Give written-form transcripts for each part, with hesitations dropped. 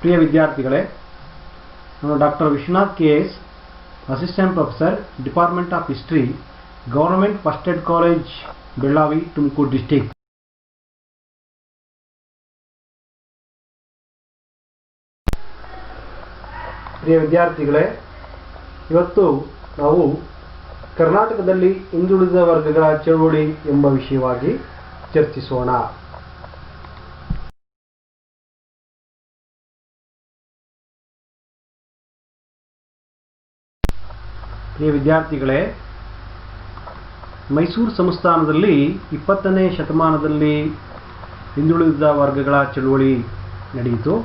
ಪ್ರಿಯ ವಿದ್ಯಾರ್ಥಿಗಳೇ, ನಾನು doctor Vishwanath KS, assistant professor, department of history, government first ಏಡ್ ಕಾಲೇಜ್, ಬೆಳ್ಳಾವಿ, ತುಮಕೂರು ಡಿಸ್ಟಿಕ್. ಪ್ರಿಯ ವಿದ್ಯಾರ್ಥಿಗಳೇ, ಇವತ್ತು ನಾವು ಕರ್ನಾಟಕದಲ್ಲಿ ಹಿಂದುಳಿದ ವರ್ಗಗಳ ಚಳುವಳಿ ಎಂಬ ವಿಷಯವಾಗಿ ಚರ್ಚಿಸೋಣ. ಪ್ರಿಯ ವಿದ್ಯಾರ್ಥಿಗಳೇ, ಮೈಸೂರು ಸಂಸ್ಥಾನದಲ್ಲಿ 20ನೇ ಶತಮಾನದಲ್ಲಿ ಹಿಂದುಳಿದ ವರ್ಗಗಳ ಚಳುವಳಿ ನಡೆಯಿತು.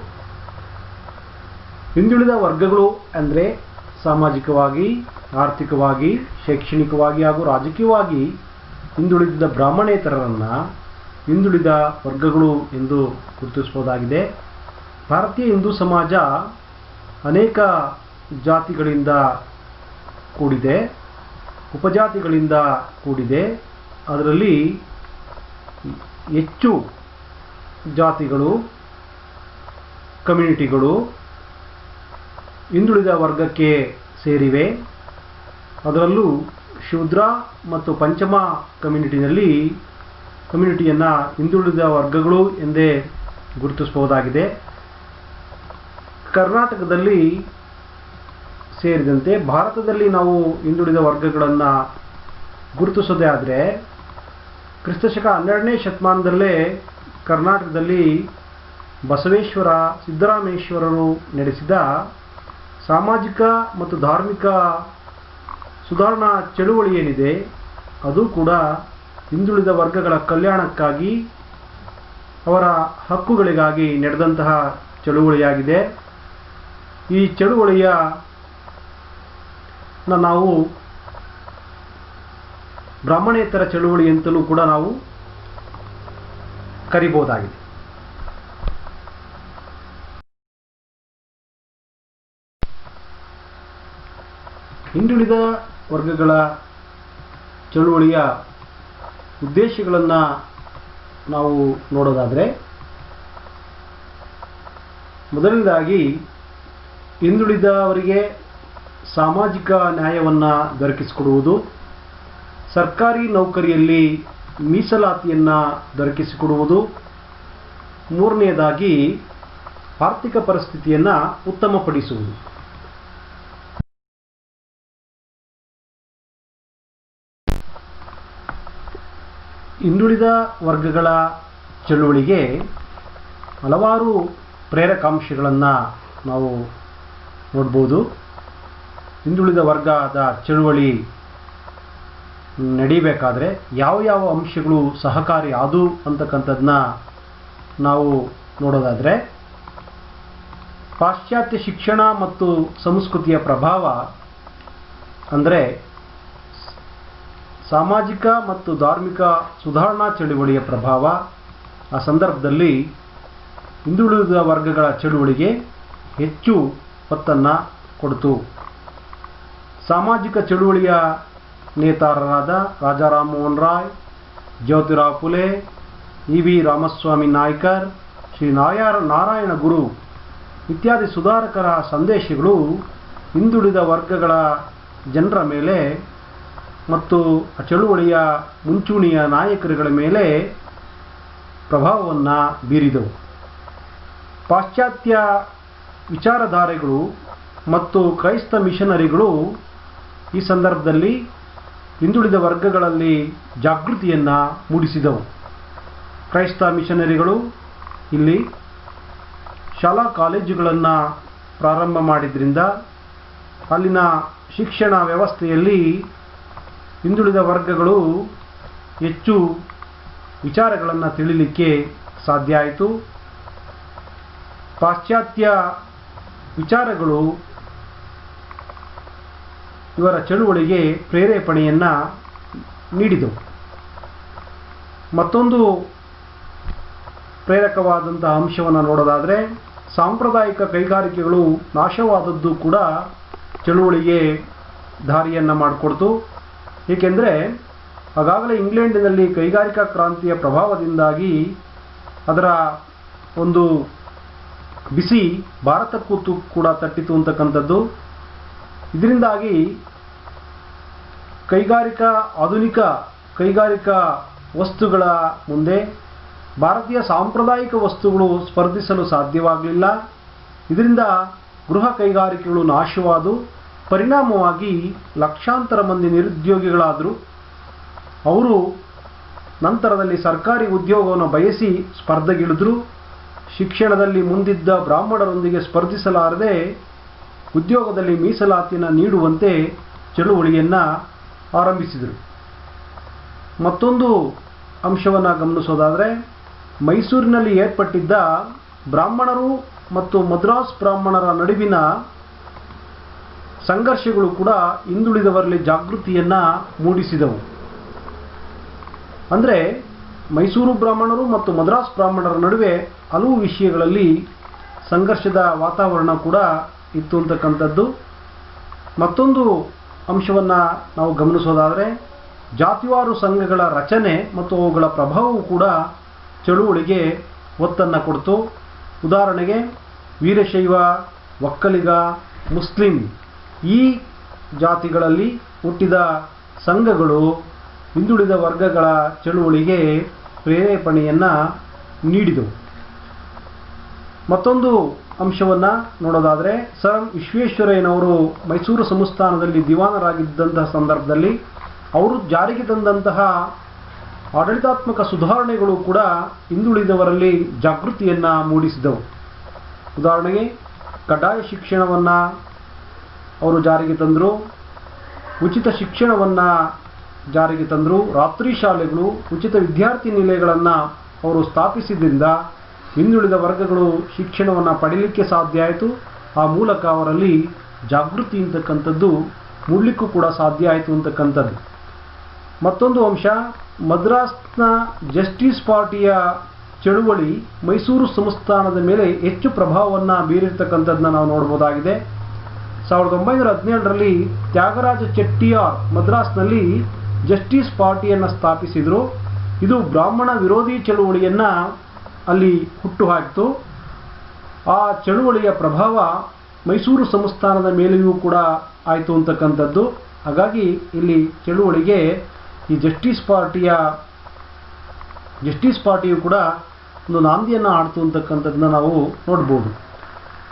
ಹಿಂದುಳಿದ ವರ್ಗಗಳು ಅಂದರೆ ಸಾಮಾಜಿಕವಾಗಿ, ಆರ್ಥಿಕವಾಗಿ, ಶೈಕ್ಷಣಿಕವಾಗಿ ಹಾಗೂ ರಾಜಕೀಯವಾಗಿ ಹಿಂದುಳಿದ ಬ್ರಾಹ್ಮಣೇತರರನ್ನು ಹಿಂದುಳಿದ ವರ್ಗಗಳು ಎಂದು ಗುರುತಿಸಬಹುದಾಗಿದೆ. ಭಾರತೀಯ ಹಿಂದೂ ಸಮಾಜ ಅನೇಕ ಜಾತಿಗಳಿಂದ ಕೂಡಿದೆ, ಉಪಜಾತಿಗಳಿಂದ ಕೂಡಿದೆ. ಅದರಲ್ಲಿ ಹೆಚ್ಚು ಜಾತಿಗಳು, ಕಮ್ಯುನಿಟಿಗಳು ಹಿಂದುಳಿದ ವರ್ಗಕ್ಕೆ ಸೇರಿವೆ. ಅದರಲ್ಲೂ ಶೂದ್ರ ಮತ್ತು ಪಂಚಮ ಕಮ್ಯುನಿಟಿಯನ್ನು ಹಿಂದುಳಿದ ವರ್ಗಗಳು ಎಂದೇ ಗುರುತಿಸಬಹುದಾಗಿದೆ. ಕರ್ನಾಟಕದಲ್ಲಿ ಸೇರಿದಂತೆ ಭಾರತದಲ್ಲಿ ನಾವು ಹಿಂದುಳಿದ ವರ್ಗಗಳನ್ನು ಗುರುತಿಸೋದೇ ಆದರೆ ಕ್ರಿಸ್ತಶಕ 12ನೇ ಶತಮಾನದಲ್ಲೇ ಕರ್ನಾಟಕದಲ್ಲಿ ಬಸವೇಶ್ವರ, ಸಿದ್ದರಾಮೇಶ್ವರರು ನಡೆಸಿದ ಸಾಮಾಜಿಕ ಮತ್ತು ಧಾರ್ಮಿಕ ಸುಧಾರಣಾ ಚಳುವಳಿ ಏನಿದೆ ಅದು ಕೂಡ ಹಿಂದುಳಿದ ವರ್ಗಗಳ ಕಲ್ಯಾಣಕ್ಕಾಗಿ, ಅವರ ಹಕ್ಕುಗಳಿಗಾಗಿ ನಡೆದಂತಹ ಚಳುವಳಿಯಾಗಿದೆ. ಈ ಚಳುವಳಿಯ ನಾವು ಬ್ರಾಹ್ಮಣೇತರ ಚಳುವಳಿ ಅಂತಲೂ ಕೂಡ ನಾವು ಕರಿಬಹುದಾಗಿದೆ. ಹಿಂದುಳಿದ ವರ್ಗಗಳ ಚಳುವಳಿಯ ಉದ್ದೇಶಗಳನ್ನು ನಾವು ನೋಡೋದಾದರೆ, ಮೊದಲನೇದಾಗಿ ಹಿಂದುಳಿದವರಿಗೆ ಸಾಮಾಜಿಕ ನ್ಯಾಯವನ್ನು ದೊರಕಿಸಿಕೊಡುವುದು, ಸರ್ಕಾರಿ ನೌಕರಿಯಲ್ಲಿ ಮೀಸಲಾತಿಯನ್ನು ದೊರಕಿಸಿಕೊಡುವುದು, ಮೂರನೆಯದಾಗಿ ಆರ್ಥಿಕ ಪರಿಸ್ಥಿತಿಯನ್ನು ಉತ್ತಮಪಡಿಸುವುದು. ಹಿಂದುಳಿದ ವರ್ಗಗಳ ಚಳುವಳಿಗೆ ಹಲವಾರು ಪ್ರೇರಕಾಂಶಗಳನ್ನು ನಾವು ನೋಡ್ಬೋದು. ಹಿಂದುಳಿದ ವರ್ಗದ ಚಳುವಳಿ ನಡೀಬೇಕಾದ್ರೆ ಯಾವ ಅಂಶಗಳು ಸಹಕಾರಿ ಆದವು ಅಂತಕ್ಕಂಥದ್ದನ್ನ ನಾವು ನೋಡೋದಾದರೆ, ಪಾಶ್ಚಾತ್ಯ ಶಿಕ್ಷಣ ಮತ್ತು ಸಂಸ್ಕೃತಿಯ ಪ್ರಭಾವ ಅಂದರೆ ಸಾಮಾಜಿಕ ಮತ್ತು ಧಾರ್ಮಿಕ ಸುಧಾರಣಾ ಚಳುವಳಿಯ ಪ್ರಭಾವ ಆ ಸಂದರ್ಭದಲ್ಲಿ ಹಿಂದುಳಿದ ವರ್ಗಗಳ ಚಳುವಳಿಗೆ ಹೆಚ್ಚು ಒತ್ತನ್ನು ಕೊಡ್ತು. ಸಾಮಾಜಿಕ ಚಳುವಳಿಯ ನೇತಾರರಾದ ರಾಜಾ ರಾಮ್ ಮೋಹನ್ ರಾಯ್, ಜ್ಯೋತಿರಾವ್ ಫುಲೆ, EV ರಾಮಸ್ವಾಮಿ ನಾಯ್ಕರ್, ಶ್ರೀ ನಾರಾಯಣ ಗುರು ಇತ್ಯಾದಿ ಸುಧಾರಕರ ಸಂದೇಶಗಳು ಹಿಂದುಳಿದ ವರ್ಗಗಳ ಜನರ ಮೇಲೆ ಮತ್ತು ಚಳುವಳಿಯ ಮುಂಚೂಣಿಯ ನಾಯಕರುಗಳ ಮೇಲೆ ಪ್ರಭಾವವನ್ನು ಬೀರಿದವು. ಪಾಶ್ಚಾತ್ಯ ವಿಚಾರಧಾರೆಗಳು ಮತ್ತು ಕ್ರೈಸ್ತ ಮಿಷನರಿಗಳು ಈ ಸಂದರ್ಭದಲ್ಲಿ ಹಿಂದುಳಿದ ವರ್ಗಗಳಲ್ಲಿ ಜಾಗೃತಿಯನ್ನು ಮೂಡಿಸಿದವು. ಕ್ರೈಸ್ತ ಮಿಷನರಿಗಳು ಇಲ್ಲಿ ಶಾಲಾ ಕಾಲೇಜುಗಳನ್ನು ಪ್ರಾರಂಭ ಮಾಡಿದ್ರಿಂದ ಅಲ್ಲಿನ ಶಿಕ್ಷಣ ವ್ಯವಸ್ಥೆಯಲ್ಲಿ ಹಿಂದುಳಿದ ವರ್ಗಗಳು ಹೆಚ್ಚು ವಿಚಾರಗಳನ್ನು ತಿಳಿಲಿಕ್ಕೆ ಸಾಧ್ಯ ಆಯಿತು. ಪಾಶ್ಚಾತ್ಯ ವಿಚಾರಗಳು ಇವರ ಚಳುವಳಿಗೆ ಪ್ರೇರೇಪಣೆಯನ್ನು ನೀಡಿದವು. ಮತ್ತೊಂದು ಪ್ರೇರಕವಾದಂತಹ ಅಂಶವನ್ನು ನೋಡೋದಾದರೆ, ಸಾಂಪ್ರದಾಯಿಕ ಕೈಗಾರಿಕೆಗಳು ನಾಶವಾದದ್ದು ಕೂಡ ಚಳುವಳಿಗೆ ದಾರಿಯನ್ನು ಮಾಡಿಕೊಡ್ತು. ಏಕೆಂದರೆ ಆಗಾಗಲೇ ಇಂಗ್ಲೆಂಡಿನಲ್ಲಿ ಕೈಗಾರಿಕಾ ಕ್ರಾಂತಿಯ ಪ್ರಭಾವದಿಂದಾಗಿ ಅದರ ಒಂದು ಬಿಸಿ ಭಾರತಕ್ಕೂ ಕೂಡ ತಟ್ಟಿತು ಅಂತಕ್ಕಂಥದ್ದು. ಇದರಿಂದಾಗಿ ಆಧುನಿಕ ಕೈಗಾರಿಕಾ ವಸ್ತುಗಳ ಮುಂದೆ ಭಾರತೀಯ ಸಾಂಪ್ರದಾಯಿಕ ವಸ್ತುಗಳು ಸ್ಪರ್ಧಿಸಲು ಸಾಧ್ಯವಾಗಲಿಲ್ಲ. ಇದರಿಂದ ಗೃಹ ಕೈಗಾರಿಕೆಗಳು ನಾಶವಾದವು. ಪರಿಣಾಮವಾಗಿ ಲಕ್ಷಾಂತರ ಮಂದಿ ನಿರುದ್ಯೋಗಿಗಳಾದರು. ಅವರು ನಂತರದಲ್ಲಿ ಸರ್ಕಾರಿ ಉದ್ಯೋಗವನ್ನು ಬಯಸಿ ಸ್ಪರ್ಧೆಗಿಳಿದರು. ಶಿಕ್ಷಣದಲ್ಲಿ ಮುಂದಿದ್ದ ಬ್ರಾಹ್ಮಣರೊಂದಿಗೆ ಸ್ಪರ್ಧಿಸಲಾರದೆ ಉದ್ಯೋಗದಲ್ಲಿ ಮೀಸಲಾತಿಯನ್ನು ನೀಡುವಂತೆ ಚಳುವಳಿಯನ್ನು ಆರಂಭಿಸಿದರು. ಮತ್ತೊಂದು ಅಂಶವನ್ನು ಗಮನಿಸೋದಾದರೆ, ಮೈಸೂರಿನಲ್ಲಿ ಏರ್ಪಟ್ಟಿದ್ದ ಬ್ರಾಹ್ಮಣರು ಮತ್ತು ಮದ್ರಾಸ್ ಬ್ರಾಹ್ಮಣರ ನಡುವಿನ ಸಂಘರ್ಷಗಳು ಕೂಡ ಹಿಂದುಳಿದವರಲ್ಲಿ ಜಾಗೃತಿಯನ್ನು ಮೂಡಿಸಿದವು. ಅಂದರೆ ಮೈಸೂರು ಬ್ರಾಹ್ಮಣರು ಮತ್ತು ಮದ್ರಾಸ್ ಬ್ರಾಹ್ಮಣರ ನಡುವೆ ಹಲವು ವಿಷಯಗಳಲ್ಲಿ ಸಂಘರ್ಷದ ವಾತಾವರಣ ಕೂಡ ಇತ್ತು ಅಂತಕ್ಕಂಥದ್ದು. ಮತ್ತೊಂದು ಅಂಶವನ್ನು ನಾವು ಗಮನಿಸೋದಾದರೆ, ಜಾತಿವಾರು ಸಂಘಗಳ ರಚನೆ ಮತ್ತು ಅವುಗಳ ಪ್ರಭಾವವು ಕೂಡ ಚಳುವಳಿಗೆ ಒತ್ತನ್ನು ಕೊಡ್ತು. ಉದಾಹರಣೆಗೆ ವೀರಶೈವ, ಒಕ್ಕಲಿಗ, ಮುಸ್ಲಿಂ ಈ ಜಾತಿಗಳಲ್ಲಿ ಹುಟ್ಟಿದ ಸಂಘಗಳು ಹಿಂದುಳಿದ ವರ್ಗಗಳ ಚಳುವಳಿಗೆ ಪ್ರೇರೇಪಣೆಯನ್ನು ನೀಡಿದವು. ಮತ್ತೊಂದು ಅಂಶವನ್ನು ನೋಡೋದಾದರೆ, ಸರ್ ವಿಶ್ವೇಶ್ವರಯ್ಯನವರು ಮೈಸೂರು ಸಂಸ್ಥಾನದಲ್ಲಿ ದಿವಾನರಾಗಿದ್ದಂತಹ ಸಂದರ್ಭದಲ್ಲಿ ಅವರು ಜಾರಿಗೆ ತಂದಂತಹ ಆಡಳಿತಾತ್ಮಕ ಸುಧಾರಣೆಗಳು ಕೂಡ ಹಿಂದುಳಿದವರಲ್ಲಿ ಜಾಗೃತಿಯನ್ನು ಮೂಡಿಸಿದವು. ಉದಾಹರಣೆಗೆ ಕಡ್ಡಾಯ ಶಿಕ್ಷಣವನ್ನು ಅವರು ಜಾರಿಗೆ ತಂದರು, ಉಚಿತ ಶಿಕ್ಷಣವನ್ನು ಜಾರಿಗೆ ತಂದರು, ರಾತ್ರಿ ಶಾಲೆಗಳು, ಉಚಿತ ವಿದ್ಯಾರ್ಥಿ ನಿಲಯಗಳನ್ನು ಅವರು ಸ್ಥಾಪಿಸಿದ್ದರಿಂದ ಹಿಂದುಳಿದ ವರ್ಗಗಳು ಶಿಕ್ಷಣವನ್ನು ಪಡೀಲಿಕ್ಕೆ ಸಾಧ್ಯ ಆಯಿತು. ಆ ಮೂಲಕ ಅವರಲ್ಲಿ ಜಾಗೃತಿ ಅಂತಕ್ಕಂಥದ್ದು ಮೂಡಲಿಕ್ಕೂ ಕೂಡ ಸಾಧ್ಯ ಆಯಿತು ಅಂತಕ್ಕಂಥದ್ದು. ಮತ್ತೊಂದು ಅಂಶ, ಮದ್ರಾಸ್ನ ಜಸ್ಟಿಸ್ ಪಾರ್ಟಿಯ ಚಳುವಳಿ ಮೈಸೂರು ಸಂಸ್ಥಾನದ ಮೇಲೆ ಹೆಚ್ಚು ಪ್ರಭಾವವನ್ನು ಬೀರಿರ್ತಕ್ಕಂಥದ್ದನ್ನ ನಾವು ನೋಡ್ಬೋದಾಗಿದೆ. 1917ರಲ್ಲಿ ತ್ಯಾಗರಾಜ ಚೆಟ್ಟಿಯಾರ್ ಮದ್ರಾಸ್ನಲ್ಲಿ ಜಸ್ಟಿಸ್ ಪಾರ್ಟಿಯನ್ನು ಸ್ಥಾಪಿಸಿದರು. ಇದು ಬ್ರಾಹ್ಮಣ ವಿರೋಧಿ ಚಳುವಳಿಯನ್ನು ಅಲ್ಲಿ ಹುಟ್ಟುಹಾಕಿತು. ಆ ಚಳುವಳಿಯ ಪ್ರಭಾವ ಮೈಸೂರು ಸಂಸ್ಥಾನದ ಮೇಲೆಯೂ ಕೂಡ ಆಯಿತು ಅಂತಕ್ಕಂಥದ್ದು. ಹಾಗಾಗಿ ಇಲ್ಲಿ ಚಳುವಳಿಗೆ ಈ ಜಸ್ಟಿಸ್ ಪಾರ್ಟಿಯು ಕೂಡ ಒಂದು ನಾಂದಿಯನ್ನು ಆಡ್ತು ಅಂತಕ್ಕಂಥದ್ದನ್ನ ನಾವು ನೋಡ್ಬೋದು.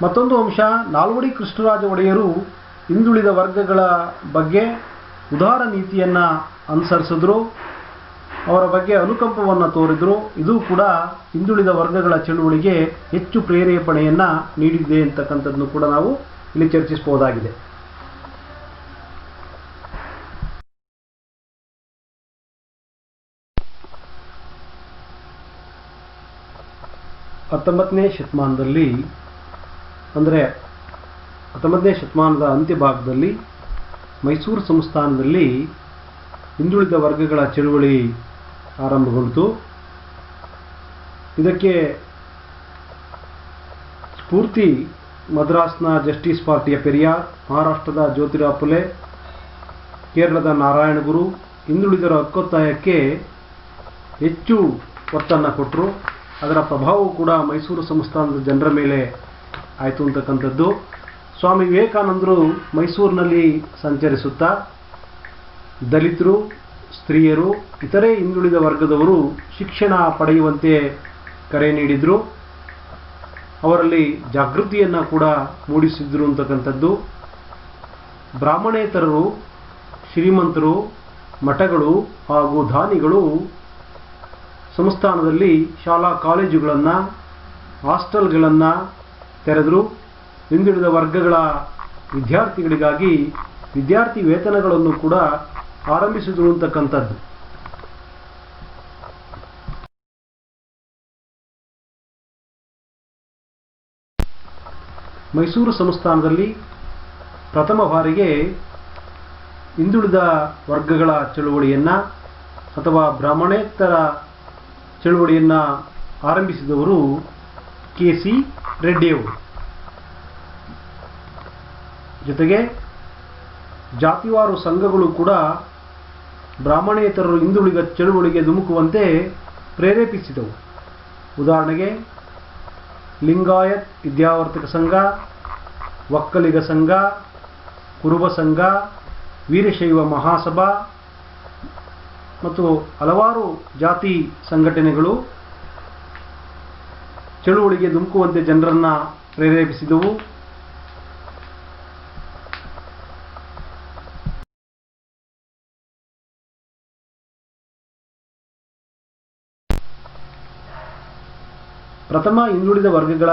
ಮತ್ತೊಂದು ಅಂಶ, ನಾಲ್ವಡಿ ಕೃಷ್ಣರಾಜ ಒಡೆಯರು ಹಿಂದುಳಿದ ವರ್ಗಗಳ ಬಗ್ಗೆ ಉದಾರ ನೀತಿಯನ್ನು ಅನುಸರಿಸಿದ್ರು, ಅವರ ಬಗ್ಗೆ ಅನುಕಂಪವನ್ನು ತೋರಿದ್ರು. ಇದು ಕೂಡ ಹಿಂದುಳಿದ ವರ್ಗಗಳ ಚಳುವಳಿಗೆ ಹೆಚ್ಚು ಪ್ರೇರೇಪಣೆಯನ್ನು ನೀಡಿದೆ ಅಂತಕ್ಕಂಥದ್ದನ್ನು ಕೂಡ ನಾವು ಇಲ್ಲಿ ಚರ್ಚಿಸಬಹುದಾಗಿದೆ. ಹತ್ತೊಂಬತ್ತನೇ ಶತಮಾನದ ಅಂತ್ಯಭಾಗದಲ್ಲಿ ಮೈಸೂರು ಸಂಸ್ಥಾನದಲ್ಲಿ ಹಿಂದುಳಿದ ವರ್ಗಗಳ ಚಳುವಳಿ ಆರಂಭಗೊಂಡಿತು. ಇದಕ್ಕೆ ಸ್ಫೂರ್ತಿ ಮದ್ರಾಸ್ನ ಜಸ್ಟಿಸ್ ಪಾರ್ಟಿಯ ಪೆರಿಯಾರ್, ಮಹಾರಾಷ್ಟ್ರದ ಜ್ಯೋತಿರಾವ್ ಫುಲೆ, ಕೇರಳದ ನಾರಾಯಣಗುರು ಹಿಂದುಳಿದರ ಹಕ್ಕೊತ್ತಾಯಕ್ಕೆ ಹೆಚ್ಚು ಒತ್ತನ್ನು ಕೊಟ್ಟರು. ಅದರ ಪ್ರಭಾವವು ಕೂಡ ಮೈಸೂರು ಸಂಸ್ಥಾನದ ಜನರ ಮೇಲೆ ಆಯಿತು ಅಂತಕ್ಕಂಥದ್ದು. ಸ್ವಾಮಿ ವಿವೇಕಾನಂದರು ಮೈಸೂರಿನಲ್ಲಿ ಸಂಚರಿಸುತ್ತಾ ದಲಿತರು, ಸ್ತ್ರೀಯರು, ಇತರೆ ಹಿಂದುಳಿದ ವರ್ಗದವರು ಶಿಕ್ಷಣ ಪಡೆಯುವಂತೆ ಕರೆ ನೀಡಿದರು. ಅವರಲ್ಲಿ ಜಾಗೃತಿಯನ್ನು ಕೂಡ ಮೂಡಿಸಿದ್ರು ಅಂತಕ್ಕಂಥದ್ದು. ಬ್ರಾಹ್ಮಣೇತರರು, ಶ್ರೀಮಂತರು, ಮಠಗಳು ಹಾಗೂ ದಾನಿಗಳು ಸಂಸ್ಥಾನದಲ್ಲಿ ಶಾಲಾ ಕಾಲೇಜುಗಳನ್ನು, ಹಾಸ್ಟೆಲ್ಗಳನ್ನು ತೆರೆದರು. ಹಿಂದುಳಿದ ವರ್ಗಗಳ ವಿದ್ಯಾರ್ಥಿಗಳಿಗಾಗಿ ವಿದ್ಯಾರ್ಥಿ ವೇತನಗಳನ್ನು ಕೂಡ ಆರಂಭಿಸಿದ್ರು ಅಂತಕ್ಕಂಥದ್ದು. ಮೈಸೂರು ಸಂಸ್ಥಾನದಲ್ಲಿ ಪ್ರಥಮ ಬಾರಿಗೆ ಹಿಂದುಳಿದ ವರ್ಗಗಳ ಚಳುವಳಿಯನ್ನು ಅಥವಾ ಬ್ರಾಹ್ಮಣೇತರ ಚಳುವಳಿಯನ್ನು ಆರಂಭಿಸಿದವರು ಕೆ.ಸಿ. ರೆಡ್ಡಿಯವರು. ಜೊತೆಗೆ ಜಾತಿವಾರು ಸಂಘಗಳು ಕೂಡ ಬ್ರಾಹ್ಮಣೇತರರು ಹಿಂದುಳಿದ ಚಳುವಳಿಗೆ ಧುಮುಕುವಂತೆ ಪ್ರೇರೇಪಿಸಿದವು. ಉದಾಹರಣೆಗೆ ಲಿಂಗಾಯತ್ ವಿದ್ಯಾವರ್ತಕ ಸಂಘ, ಒಕ್ಕಲಿಗ ಸಂಘ, ಕುರುಬ ಸಂಘ, ವೀರಶೈವ ಮಹಾಸಭಾ ಮತ್ತು ಹಲವಾರು ಜಾತಿ ಸಂಘಟನೆಗಳು ಚಳುವಳಿಗೆ ಧುಮುಕುವಂತೆ ಜನರನ್ನು ಪ್ರೇರೇಪಿಸಿದವು. ಪ್ರಥಮ ಹಿಂದುಳಿದ ವರ್ಗಗಳ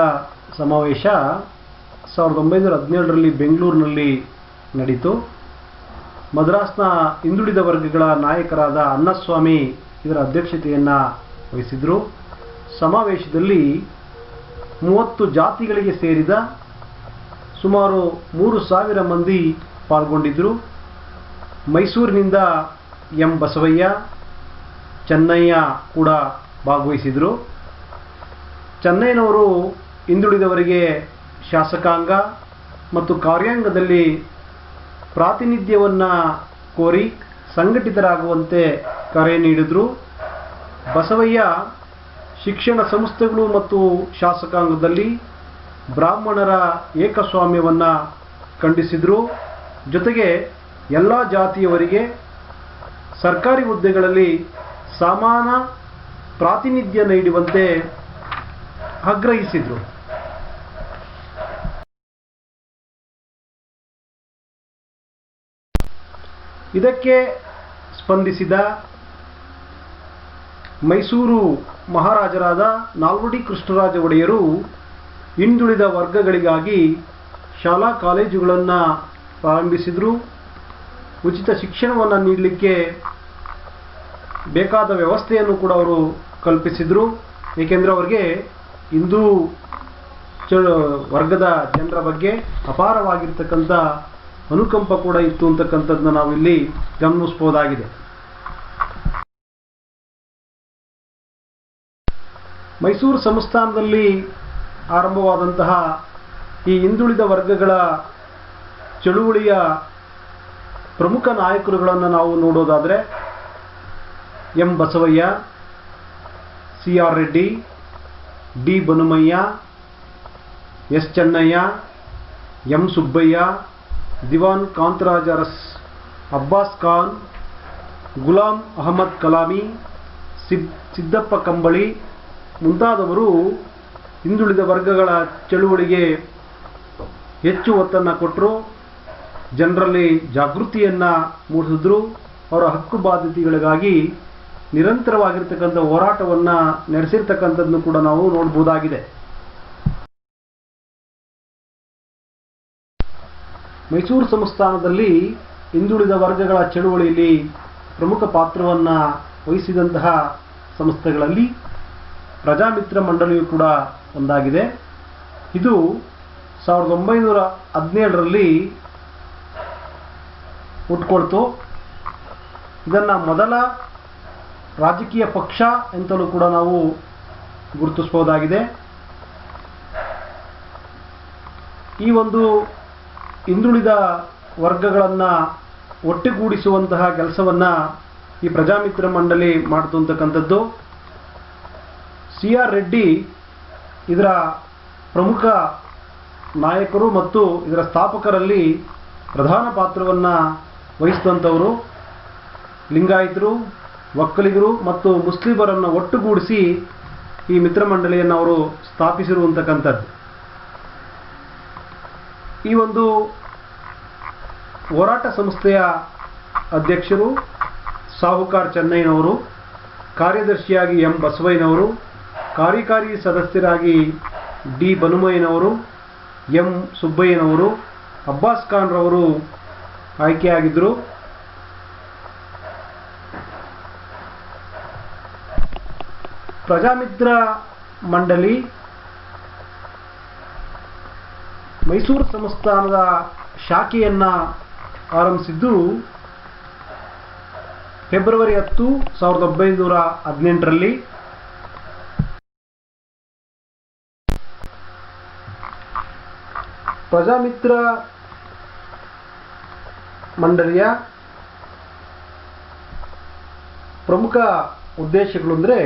ಸಮಾವೇಶ 1917ರಲ್ಲಿ ಬೆಂಗಳೂರಿನಲ್ಲಿ ನಡೆಯಿತು. ಮದ್ರಾಸ್ನ ಹಿಂದುಳಿದ ವರ್ಗಗಳ ನಾಯಕರಾದ ಅನ್ನಸ್ವಾಮಿ ಇದರ ಅಧ್ಯಕ್ಷತೆಯನ್ನು ವಹಿಸಿದರು. ಸಮಾವೇಶದಲ್ಲಿ 30 ಜಾತಿಗಳಿಗೆ ಸೇರಿದ ಸುಮಾರು 3,000 ಮಂದಿ ಪಾಲ್ಗೊಂಡಿದ್ದರು. ಮೈಸೂರಿನಿಂದ ಎಂ ಬಸವಯ್ಯ, ಚೆನ್ನಯ್ಯ ಕೂಡ ಭಾಗವಹಿಸಿದರು. ಚೆನ್ನಯ್ಯನವರು ಹಿಂದುಳಿದವರಿಗೆ ಶಾಸಕಾಂಗ ಮತ್ತು ಕಾರ್ಯಾಂಗದಲ್ಲಿ ಪ್ರಾತಿನಿಧ್ಯವನ್ನು ಕೋರಿ ಸಂಘಟಿತರಾಗುವಂತೆ ಕರೆ ನೀಡಿದರು. ಬಸವಯ್ಯ ಶಿಕ್ಷಣ ಸಂಸ್ಥೆಗಳು ಮತ್ತು ಶಾಸಕಾಂಗದಲ್ಲಿ ಬ್ರಾಹ್ಮಣರ ಏಕಸ್ವಾಮ್ಯವನ್ನು ಖಂಡಿಸಿದರು. ಜೊತೆಗೆ ಎಲ್ಲ ಜಾತಿಯವರಿಗೆ ಸರ್ಕಾರಿ ಹುದ್ದೆಗಳಲ್ಲಿ ಸಮಾನ ಪ್ರಾತಿನಿಧ್ಯ ನೀಡುವಂತೆ ಆಗ್ರಹಿಸಿದರು. ಇದಕ್ಕೆ ಸ್ಪಂದಿಸಿದ ಮೈಸೂರು ಮಹಾರಾಜರಾದ ನಾಲ್ವಡಿ ಕೃಷ್ಣರಾಜ ಒಡೆಯರು ಹಿಂದುಳಿದ ವರ್ಗಗಳಿಗಾಗಿ ಶಾಲಾ ಕಾಲೇಜುಗಳನ್ನು ಪ್ರಾರಂಭಿಸಿದರು. ಉಚಿತ ಶಿಕ್ಷಣವನ್ನು ನೀಡಲಿಕ್ಕೆ ಬೇಕಾದ ವ್ಯವಸ್ಥೆಯನ್ನು ಕೂಡ ಅವರು ಕಲ್ಪಿಸಿದರು. ಏಕೆಂದರೆ ಅವರಿಗೆ ಹಿಂದೂ ವರ್ಗದ ಜನರ ಬಗ್ಗೆ ಅಪಾರವಾಗಿರ್ತಕ್ಕಂಥ ಅನುಕಂಪ ಕೂಡ ಇತ್ತು ಅಂತಕ್ಕಂಥದ್ದನ್ನ ನಾವು ಇಲ್ಲಿ ಗಮನಿಸಬಹುದಾಗಿದೆ. ಮೈಸೂರು ಸಂಸ್ಥಾನದಲ್ಲಿ ಆರಂಭವಾದಂತಹ ಈ ಹಿಂದುಳಿದ ವರ್ಗಗಳ ಚಳುವಳಿಯ ಪ್ರಮುಖ ನಾಯಕರುಗಳನ್ನು ನಾವು ನೋಡೋದಾದರೆ M Basavaiah, C R Reddy, D Banumaiah, S Chennaiah, M Subbaiah, Dewan Kantaraja Urs, Abbas Khan, Ghulam Ahmed Kalami, Siddappa Kambli ಮುಂತಾದವರು ಹಿಂದುಳಿದ ವರ್ಗಗಳ ಚಳುವಳಿಗೆ ಹೆಚ್ಚು ಒತ್ತನ್ನು ಕೊಟ್ಟರು. ಜನರಲ್ಲಿ ಜಾಗೃತಿಯನ್ನು ಮೂಡಿಸಿದ್ರು. ಅವರ ಹಕ್ಕು ಬಾಧ್ಯತೆಗಳಿಗಾಗಿ ನಿರಂತರವಾಗಿರ್ತಕ್ಕಂಥ ಹೋರಾಟವನ್ನು ನಡೆಸಿರ್ತಕ್ಕಂಥದ್ದನ್ನು ಕೂಡ ನಾವು ನೋಡಬಹುದಾಗಿದೆ. ಮೈಸೂರು ಸಂಸ್ಥಾನದಲ್ಲಿ ಹಿಂದುಳಿದ ವರ್ಗಗಳ ಚಳುವಳಿಯಲ್ಲಿ ಪ್ರಮುಖ ಪಾತ್ರವನ್ನು ವಹಿಸಿದಂತಹ ಸಂಸ್ಥೆಗಳಲ್ಲಿ ಪ್ರಜಾಮಿತ್ರ ಮಂಡಳಿಯು ಕೂಡ ಒಂದಾಗಿದೆ. ಇದು 1917ರಲ್ಲಿ ಹುಟ್ಟುಕೊಳ್ತು. ಇದನ್ನು ಮೊದಲ ರಾಜಕೀಯ ಪಕ್ಷ ಅಂತಲೂ ಕೂಡ ನಾವು ಗುರುತಿಸಬಹುದಾಗಿದೆ. ಈ ಒಂದು ಹಿಂದುಳಿದ ವರ್ಗಗಳನ್ನು ಒಟ್ಟುಗೂಡಿಸುವಂತಹ ಕೆಲಸವನ್ನು ಈ ಪ್ರಜಾಮಿತ್ರ ಮಂಡಳಿ ಮಾಡ್ತು ಅಂತಕ್ಕಂಥದ್ದು. ಸಿ ಆರ್ ರೆಡ್ಡಿ ಇದರ ಪ್ರಮುಖ ನಾಯಕರು ಮತ್ತು ಇದರ ಸ್ಥಾಪಕರಲ್ಲಿ ಪ್ರಧಾನ ಪಾತ್ರವನ್ನು ವಹಿಸಿದಂಥವರು. ಲಿಂಗಾಯತರು, ಒಕ್ಕಲಿಗರು ಮತ್ತು ಮುಸ್ಲಿಮರನ್ನು ಒಟ್ಟುಗೂಡಿಸಿ ಈ ಮಿತ್ರ ಮಂಡಳಿಯನ್ನು ಅವರು ಸ್ಥಾಪಿಸಿರುವಂತಕ್ಕಂಥದ್ದು. ಈ ಒಂದು ಹೋರಾಟ ಸಂಸ್ಥೆಯ ಅಧ್ಯಕ್ಷರು ಸಾಹುಕಾರ್ ಚೆನ್ನಯ್ಯನವರು, ಕಾರ್ಯದರ್ಶಿಯಾಗಿ ಎಂ ಬಸವಯ್ಯನವರು, ಕಾರ್ಯಕಾರಿ ಸದಸ್ಯರಾಗಿ ಡಿ ಬನುಮಯ್ಯನವರು, ಎಂ ಸುಬ್ಬಯ್ಯನವರು, ಅಬ್ಬಾಸ್ ಖಾನ್ ರವರು ಆಯ್ಕೆಯಾಗಿದ್ದರು. ಪ್ರಜಾಮಿತ್ರ ಮಂಡಳಿ ಮೈಸೂರು ಸಂಸ್ಥಾನದ ಶಾಖೆಯನ್ನು ಆರಂಭಿಸಿದ್ದು ಫೆಬ್ರವರಿ 10, 1918ರಲ್ಲಿ. ಪ್ರಜಾಮಿತ್ರ ಮಂಡಳಿಯ ಪ್ರಮುಖ ಉದ್ದೇಶಗಳು ಅಂದರೆ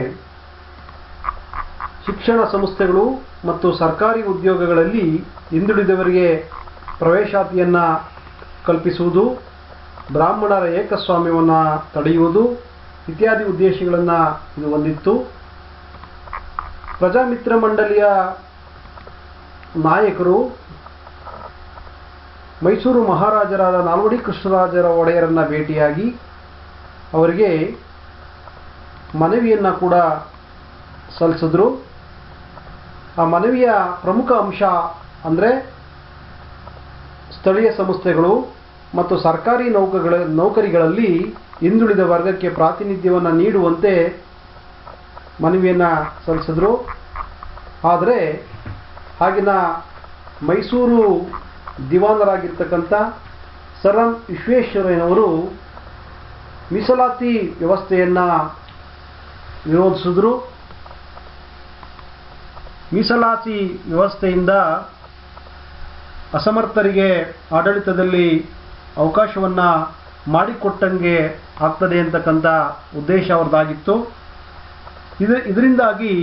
ಶಿಕ್ಷಣ ಸಂಸ್ಥೆಗಳು ಮತ್ತು ಸರ್ಕಾರಿ ಉದ್ಯೋಗಗಳಲ್ಲಿ ಹಿಂದುಳಿದವರಿಗೆ ಪ್ರವೇಶಾತಿಯನ್ನು ಕಲ್ಪಿಸುವುದು, ಬ್ರಾಹ್ಮಣರ ಏಕಸ್ವಾಮ್ಯವನ್ನು ತಡೆಯುವುದು ಇತ್ಯಾದಿ ಉದ್ದೇಶಗಳನ್ನು ಇದು ಹೊಂದಿತ್ತು. ಪ್ರಜಾಮಿತ್ರ ಮಂಡಳಿಯ ನಾಯಕರು ಮೈಸೂರು ಮಹಾರಾಜರಾದ ನಾಲ್ವಡಿ ಕೃಷ್ಣರಾಜ ಒಡೆಯರನ್ನು ಭೇಟಿಯಾಗಿ ಅವರಿಗೆ ಮನವಿಯನ್ನು ಕೂಡ ಸಲ್ಲಿಸಿದ್ರು. ಆ ಮನವಿಯ ಪ್ರಮುಖ ಅಂಶ ಅಂದರೆ ಸ್ಥಳೀಯ ಸಂಸ್ಥೆಗಳು ಮತ್ತು ಸರ್ಕಾರಿ ನೌಕರಿಗಳಲ್ಲಿ ಹಿಂದುಳಿದ ವರ್ಗಕ್ಕೆ ಪ್ರಾತಿನಿಧ್ಯವನ್ನು ನೀಡುವಂತೆ ಮನವಿಯನ್ನು ಸಲ್ಲಿಸಿದ್ರು. ಆದರೆ ಆಗಿನ ಮೈಸೂರು ದಿವಾನರಾಗಿರ್ತಕ್ಕಂಥ ಸರ್ ಎಂ ವಿಶ್ವೇಶ್ವರಯ್ಯನವರು ಮೀಸಲಾತಿ ವ್ಯವಸ್ಥೆಯನ್ನು ವಿರೋಧಿಸಿದ್ರು. ಮೀಸಲಾತಿ ವ್ಯವಸ್ಥೆಯಿಂದ ಅಸಮರ್ಥರಿಗೆ ಆಡಳಿತದಲ್ಲಿ ಅವಕಾಶವನ್ನು ಮಾಡಿಕೊಟ್ಟಂಗೆ ಆಗ್ತದೆ ಅಂತಕ್ಕಂಥ ಉದ್ದೇಶ ಅವ್ರದ್ದಾಗಿತ್ತು. ಇದರಿಂದಾಗಿ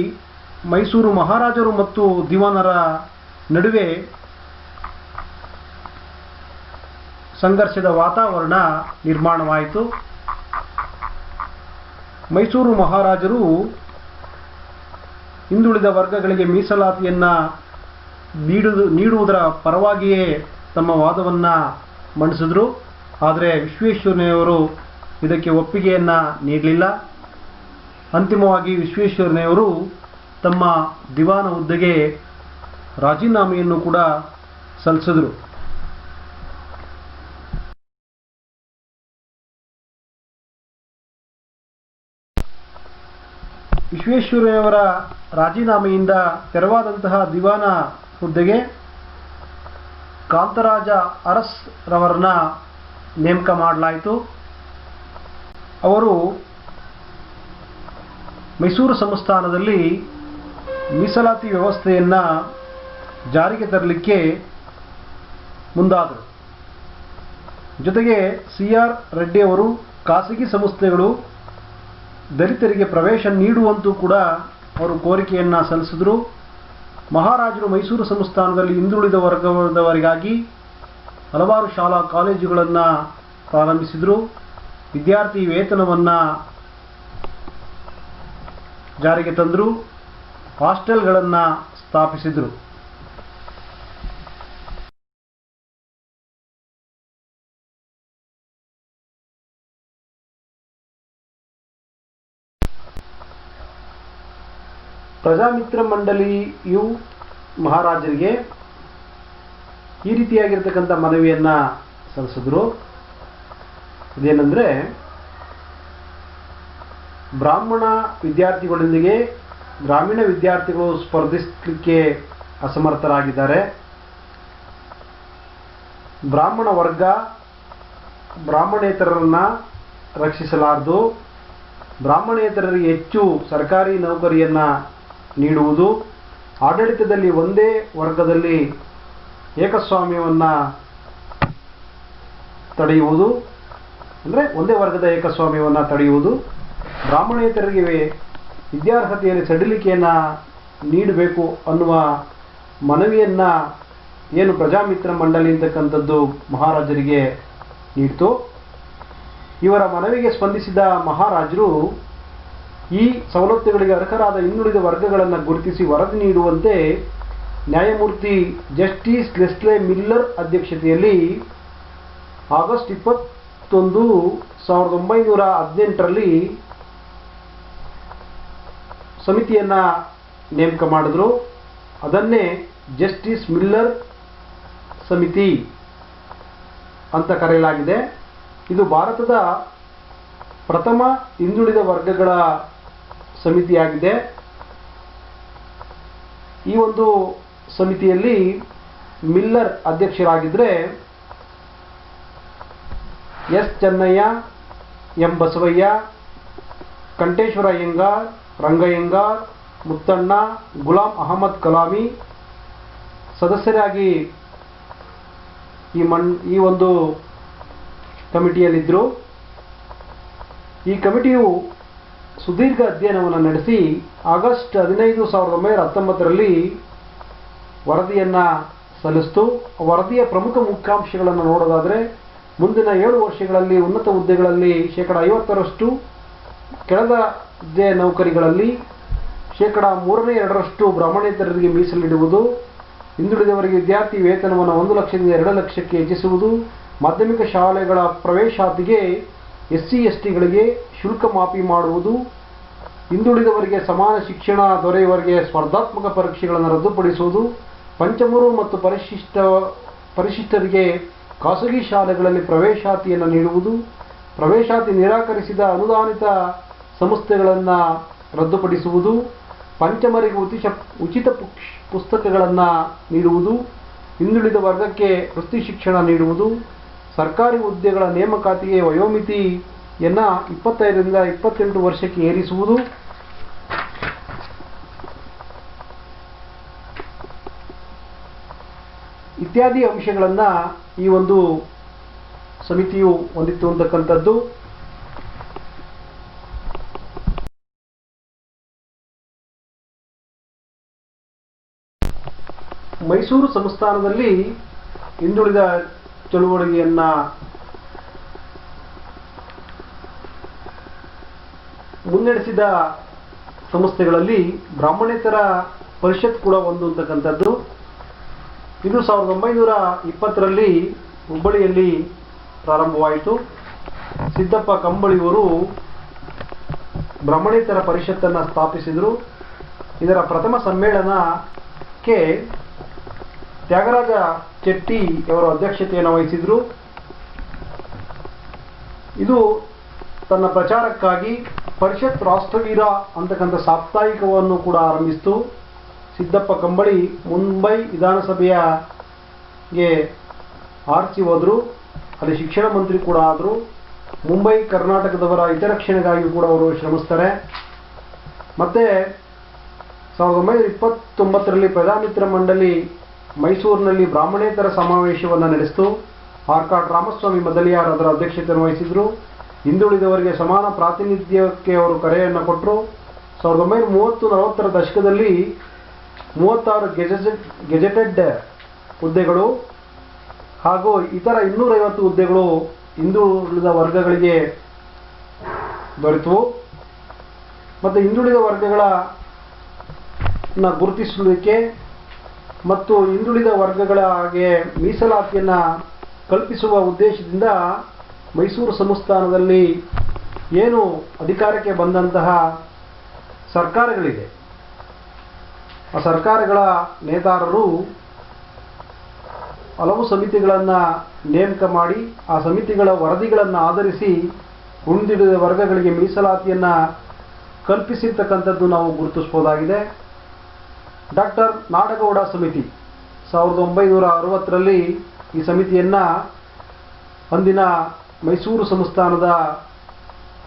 ಮೈಸೂರು ಮಹಾರಾಜರು ಮತ್ತು ದಿವಾನರ ನಡುವೆ ಸಂಘರ್ಷದ ವಾತಾವರಣ ನಿರ್ಮಾಣವಾಯಿತು. ಮೈಸೂರು ಮಹಾರಾಜರು ಹಿಂದುಳಿದ ವರ್ಗಗಳಿಗೆ ಮೀಸಲಾತಿಯನ್ನು ನೀಡುವುದರ ಪರವಾಗಿಯೇ ತಮ್ಮ ವಾದವನ್ನು ಮಂಡಿಸಿದ್ರು. ಆದರೆ ವಿಶ್ವೇಶ್ವರಯ್ಯನವರು ಇದಕ್ಕೆ ಒಪ್ಪಿಗೆಯನ್ನು ನೀಡಲಿಲ್ಲ. ಅಂತಿಮವಾಗಿ ವಿಶ್ವೇಶ್ವರಯ್ಯನವರು ತಮ್ಮ ದಿವಾನ ಹುದ್ದೆಗೆ ರಾಜೀನಾಮೆಯನ್ನು ಕೂಡ ಸಲ್ಲಿಸಿದರು. ವಿಶ್ವೇಶ್ವರಯ್ಯವರ ರಾಜೀನಾಮೆಯಿಂದ ತೆರವಾದಂತಹ ದಿವಾನ ಹುದ್ದೆಗೆ ಕಾಂತರಾಜ ಅರಸ್ ರವರನ್ನ ನೇಮಕ ಮಾಡಲಾಯಿತು. ಅವರು ಮೈಸೂರು ಸಂಸ್ಥಾನದಲ್ಲಿ ಮೀಸಲಾತಿ ವ್ಯವಸ್ಥೆಯನ್ನು ಜಾರಿಗೆ ತರಲಿಕ್ಕೆ ಮುಂದಾದರು. ಜೊತೆಗೆ CR ರೆಡ್ಡಿ ಅವರು ಖಾಸಗಿ ಸಂಸ್ಥೆಗಳು ದಲಿತರಿಗೆ ಪ್ರವೇಶ ನೀಡುವಂತೂ ಕೂಡ ಅವರು ಕೋರಿಕೆಯನ್ನು ಸಲ್ಲಿಸಿದರು. ಮಹಾರಾಜರು ಮೈಸೂರು ಸಂಸ್ಥಾನದಲ್ಲಿ ಹಿಂದುಳಿದ ವರ್ಗದವರಿಗಾಗಿ ಹಲವಾರು ಶಾಲಾ ಕಾಲೇಜುಗಳನ್ನು ಪ್ರಾರಂಭಿಸಿದರು. ವಿದ್ಯಾರ್ಥಿ ವೇತನವನ್ನು ಜಾರಿಗೆ ತಂದರು. ಹಾಸ್ಟೆಲ್ಗಳನ್ನು ಸ್ಥಾಪಿಸಿದರು. ಪ್ರಜಾಮಿತ್ರ ಮಂಡಳಿಯು ಮಹಾರಾಜರಿಗೆ ಈ ರೀತಿಯಾಗಿರ್ತಕ್ಕಂಥ ಮನವಿಯನ್ನು ಸಲ್ಲಿಸಿದ್ರು. ಇದೇನೆಂದರೆ, ಬ್ರಾಹ್ಮಣ ವಿದ್ಯಾರ್ಥಿಗಳೊಂದಿಗೆ ಗ್ರಾಮೀಣ ವಿದ್ಯಾರ್ಥಿಗಳು ಸ್ಪರ್ಧಿಸಲಿಕ್ಕೆ ಅಸಮರ್ಥರಾಗಿದ್ದಾರೆ. ಬ್ರಾಹ್ಮಣ ವರ್ಗ ಬ್ರಾಹ್ಮಣೇತರರನ್ನು ರಕ್ಷಿಸಲಾರದು. ಬ್ರಾಹ್ಮಣೇತರರಿಗೆ ಹೆಚ್ಚು ಸರ್ಕಾರಿ ನೌಕರಿಯನ್ನು ನೀಡುವುದು, ಆಡಳಿತದಲ್ಲಿ ಒಂದೇ ವರ್ಗದಲ್ಲಿ ಏಕಸ್ವಾಮ್ಯವನ್ನು ತಡೆಯುವುದು, ಅಂದರೆ ಒಂದೇ ವರ್ಗದ ಏಕಸ್ವಾಮ್ಯವನ್ನು ತಡೆಯುವುದು, ಬ್ರಾಹ್ಮಣೇತರರಿಗೆ ವಿದ್ಯಾರ್ಹತೆಯಲ್ಲಿ ಸಡಿಲಿಕೆಯನ್ನು ನೀಡಬೇಕು ಅನ್ನುವ ಮನವಿಯನ್ನು ಏನು ಪ್ರಜಾಮಿತ್ರ ಮಂಡಳಿ ಅಂತಕ್ಕಂಥದ್ದು ಮಹಾರಾಜರಿಗೆ ನೀಡಿತು. ಇವರ ಮನವಿಗೆ ಸ್ಪಂದಿಸಿದ ಮಹಾರಾಜರು ಈ ಸವಲತ್ತುಗಳಿಗೆ ಅರ್ಹರಾದ ಹಿಂದುಳಿದ ವರ್ಗಗಳನ್ನು ಗುರುತಿಸಿ ವರದಿ ನೀಡುವಂತೆ ನ್ಯಾಯಮೂರ್ತಿ ಜಸ್ಟಿಸ್ ಲೆಸ್ಲೆ ಮಿಲ್ಲರ್ ಅಧ್ಯಕ್ಷತೆಯಲ್ಲಿ ಆಗಸ್ಟ್ 21, 1918ರಲ್ಲಿ ಸಮಿತಿಯನ್ನು ನೇಮಕ ಮಾಡಿದ್ರು. ಅದನ್ನೇ ಜಸ್ಟಿಸ್ ಮಿಲ್ಲರ್ ಸಮಿತಿ ಅಂತ ಕರೆಯಲಾಗಿದೆ. ಇದು ಭಾರತದ ಪ್ರಥಮ ಹಿಂದುಳಿದ ವರ್ಗಗಳ ಸಮಿತಿಯಾಗಿದೆ. ಈ ಒಂದು ಸಮಿತಿಯಲ್ಲಿ ಮಿಲ್ಲರ್ ಅಧ್ಯಕ್ಷರಾಗಿದ್ದರೆ ಎಸ್ ಚೆನ್ನಯ್ಯ, ಎಂ ಬಸವಯ್ಯ, ಕಂಠೇಶ್ವರ ಅಯ್ಯಂಗಾರ್, ರಂಗಯ್ಯಂಗಾರ್, ಮುತ್ತಣ್ಣ, ಗುಲಾಂ ಅಹಮದ್ ಕಲಾಮಿ ಸದಸ್ಯರಾಗಿ ಈ ಒಂದು ಕಮಿಟಿಯಲ್ಲಿದ್ದರು. ಈ ಕಮಿಟಿಯು ಸುದೀರ್ಘ ಅಧ್ಯಯನವನ್ನು ನಡೆಸಿ ಆಗಸ್ಟ್ 15, 1919ರಲ್ಲಿ ವರದಿಯನ್ನು ಸಲ್ಲಿಸಿತು. ವರದಿಯ ಪ್ರಮುಖ ಮುಖ್ಯಾಂಶಗಳನ್ನು ನೋಡೋದಾದರೆ, ಮುಂದಿನ 7 ವರ್ಷಗಳಲ್ಲಿ ಉನ್ನತ ಹುದ್ದೆಗಳಲ್ಲಿ 50% ಕೆಳದರ್ಜೆ ನೌಕರಿಗಳಲ್ಲಿ 2/3 ಬ್ರಾಹ್ಮಣೇತರರಿಗೆ ಮೀಸಲಿಡುವುದು, ಹಿಂದುಳಿದವರಿಗೆ ವಿದ್ಯಾರ್ಥಿ ವೇತನವನ್ನು 1 ಲಕ್ಷದಿಂದ 2 ಲಕ್ಷಕ್ಕೆ ಹೆಚ್ಚಿಸುವುದು, ಮಾಧ್ಯಮಿಕ ಶಾಲೆಗಳ ಪ್ರವೇಶಾತಿಗೆ SC/STಗಳಿಗೆ ಶುಲ್ಕ ಮಾಫಿ ಮಾಡುವುದು, ಹಿಂದುಳಿದವರಿಗೆ ಸಮಾನ ಶಿಕ್ಷಣ ದೊರೆಯುವವರೆಗೆ ಸ್ಪರ್ಧಾತ್ಮಕ ಪರೀಕ್ಷೆಗಳನ್ನು ರದ್ದುಪಡಿಸುವುದು, ಪಂಚಮರು ಮತ್ತು ಪರಿಶಿಷ್ಟರಿಗೆ ಖಾಸಗಿ ಶಾಲೆಗಳಲ್ಲಿ ಪ್ರವೇಶಾತಿಯನ್ನು ನೀಡುವುದು, ಪ್ರವೇಶಾತಿ ನಿರಾಕರಿಸಿದ ಅನುದಾನಿತ ಸಂಸ್ಥೆಗಳನ್ನು ರದ್ದುಪಡಿಸುವುದು, ಪಂಚಮರಿಗೆ ಉಚಿತ ಪುಸ್ತಕಗಳನ್ನು ನೀಡುವುದು, ಹಿಂದುಳಿದ ವರ್ಗಕ್ಕೆ ವೃತ್ತಿ ಶಿಕ್ಷಣ ನೀಡುವುದು, ಸರ್ಕಾರಿ ಹುದ್ದೆಗಳ ನೇಮಕಾತಿಗೆ ವಯೋಮಿತಿಯನ್ನು 25ರಿಂದ 28 ವರ್ಷಕ್ಕೆ ಏರಿಸುವುದು, ಇತ್ಯಾದಿ ಅಂಶಗಳನ್ನು ಈ ಒಂದು ಸಮಿತಿಯು ಹೊಂದಿತ್ತು ಅಂತಕ್ಕಂಥದ್ದು. ಮೈಸೂರು ಸಂಸ್ಥಾನದಲ್ಲಿ ಹಿಂದುಳಿದ ಚಳುವಳಿಯನ್ನು ಮುನ್ನಡೆಸಿದ ಸಂಸ್ಥೆಗಳಲ್ಲಿ ಬ್ರಾಹ್ಮಣೇತರ ಪರಿಷತ್ ಕೂಡ ಒಂದು ಅಂತಕ್ಕಂಥದ್ದು. ಇದು 1920ರಲ್ಲಿ ಹುಬ್ಬಳ್ಳಿಯಲ್ಲಿ ಪ್ರಾರಂಭವಾಯಿತು. ಸಿದ್ದಪ್ಪ ಕಂಬಳಿಯವರು ಬ್ರಾಹ್ಮಣೇತರ ಪರಿಷತ್ತನ್ನು ಸ್ಥಾಪಿಸಿದರು. ಇದರ ಪ್ರಥಮ ಸಮ್ಮೇಳನಕ್ಕೆ ತ್ಯಾಗರಾಜ ಚೆಟ್ಟಿ ಅವರ ಅಧ್ಯಕ್ಷತೆಯನ್ನು ವಹಿಸಿದರು. ಇದು ತನ್ನ ಪ್ರಚಾರಕ್ಕಾಗಿ ಪರಿಷತ್ ರಾಷ್ಟ್ರವೀರ ಅಂತಕ್ಕಂಥ ಸಾಪ್ತಾಹಿಕವನ್ನು ಕೂಡ ಆರಂಭಿಸಿತು. ಸಿದ್ದಪ್ಪ ಕಂಬಳಿ ಮುಂಬೈ ವಿಧಾನಸಭೆಗೆ ಆರಿಸಿ ಹೋದರು. ಅಲ್ಲಿ ಶಿಕ್ಷಣ ಮಂತ್ರಿ ಕೂಡ ಆದರು. ಮುಂಬೈ ಕರ್ನಾಟಕದವರ ಹಿತರಕ್ಷಣೆಗಾಗಿ ಕೂಡ ಅವರು ಶ್ರಮಿಸ್ತಾರೆ. ಮತ್ತು 1929ರಲ್ಲಿ ಪ್ರಜಾಮಿತ್ರ ಮಂಡಳಿ ಮೈಸೂರಿನಲ್ಲಿ ಬ್ರಾಹ್ಮಣೇತರ ಸಮಾವೇಶವನ್ನು ನಡೆಸಿತು. ಆರ್ಕಾಟ್ ರಾಮಸ್ವಾಮಿ ಮೊದಲಿಯಾರ್ ಅದರ ಅಧ್ಯಕ್ಷತೆಯನ್ನು ವಹಿಸಿದರು. ಹಿಂದುಳಿದವರಿಗೆ ಸಮಾನ ಪ್ರಾತಿನಿಧ್ಯಕ್ಕೆ ಅವರು ಕರೆಯನ್ನು ಕೊಟ್ಟರು. 1930-40ರ ದಶಕದಲ್ಲಿ 36 ಗೆಜೆಟೆಡ್ ಹುದ್ದೆಗಳು ಹಾಗೂ ಇತರ 250 ಹುದ್ದೆಗಳು ಹಿಂದುಳಿದ ವರ್ಗಗಳಿಗೆ ದೊರೆತವು. ಮತ್ತು ಹಿಂದುಳಿದ ವರ್ಗಗಳನ್ನು ಗುರುತಿಸಲಿಕ್ಕೆ ಮತ್ತು ಹಿಂದುಳಿದ ವರ್ಗಗಳಿಗೆ ಮೀಸಲಾತಿಯನ್ನು ಕಲ್ಪಿಸುವ ಉದ್ದೇಶದಿಂದ ಮೈಸೂರು ಸಂಸ್ಥಾನದಲ್ಲಿ ಏನು ಅಧಿಕಾರಕ್ಕೆ ಬಂದಂತಹ ಸರ್ಕಾರಗಳಿದೆ, ಆ ಸರ್ಕಾರಗಳ ನೇತಾರರು ಹಲವು ಸಮಿತಿಗಳನ್ನು ನೇಮಕ ಮಾಡಿ ಆ ಸಮಿತಿಗಳ ವರದಿಗಳನ್ನು ಆಧರಿಸಿ ಹಿಂದುಳಿದ ವರ್ಗಗಳಿಗೆ ಮೀಸಲಾತಿಯನ್ನು ಕಲ್ಪಿಸಿರ್ತಕ್ಕಂಥದ್ದು ನಾವು ಗುರುತಿಸಬಹುದಾಗಿದೆ. ಡಾಕ್ಟರ್ ನಾಡಗೌಡ ಸಮಿತಿ 1960ರಲ್ಲಿ ಈ ಸಮಿತಿಯನ್ನು ಅಂದಿನ ಮೈಸೂರು ಸಂಸ್ಥಾನದ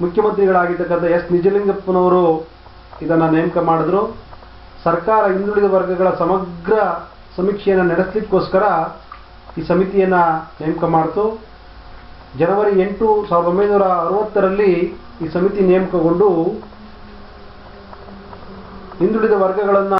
ಮುಖ್ಯಮಂತ್ರಿಗಳಾಗಿರ್ತಕ್ಕಂಥ ಎಸ್ ನಿಜಲಿಂಗಪ್ಪನವರು ಇದನ್ನು ನೇಮಕ ಮಾಡಿದ್ರು. ಸರ್ಕಾರ ಹಿಂದುಳಿದ ವರ್ಗಗಳ ಸಮಗ್ರ ಸಮೀಕ್ಷೆಯನ್ನು ನಡೆಸಲಿಕ್ಕೋಸ್ಕರ ಈ ಸಮಿತಿಯನ್ನು ನೇಮಕ ಮಾಡಿತು. ಜನವರಿ 8, 1960ರಲ್ಲಿ ಈ ಸಮಿತಿ ನೇಮಕಗೊಂಡು ಹಿಂದುಳಿದ ವರ್ಗಗಳನ್ನು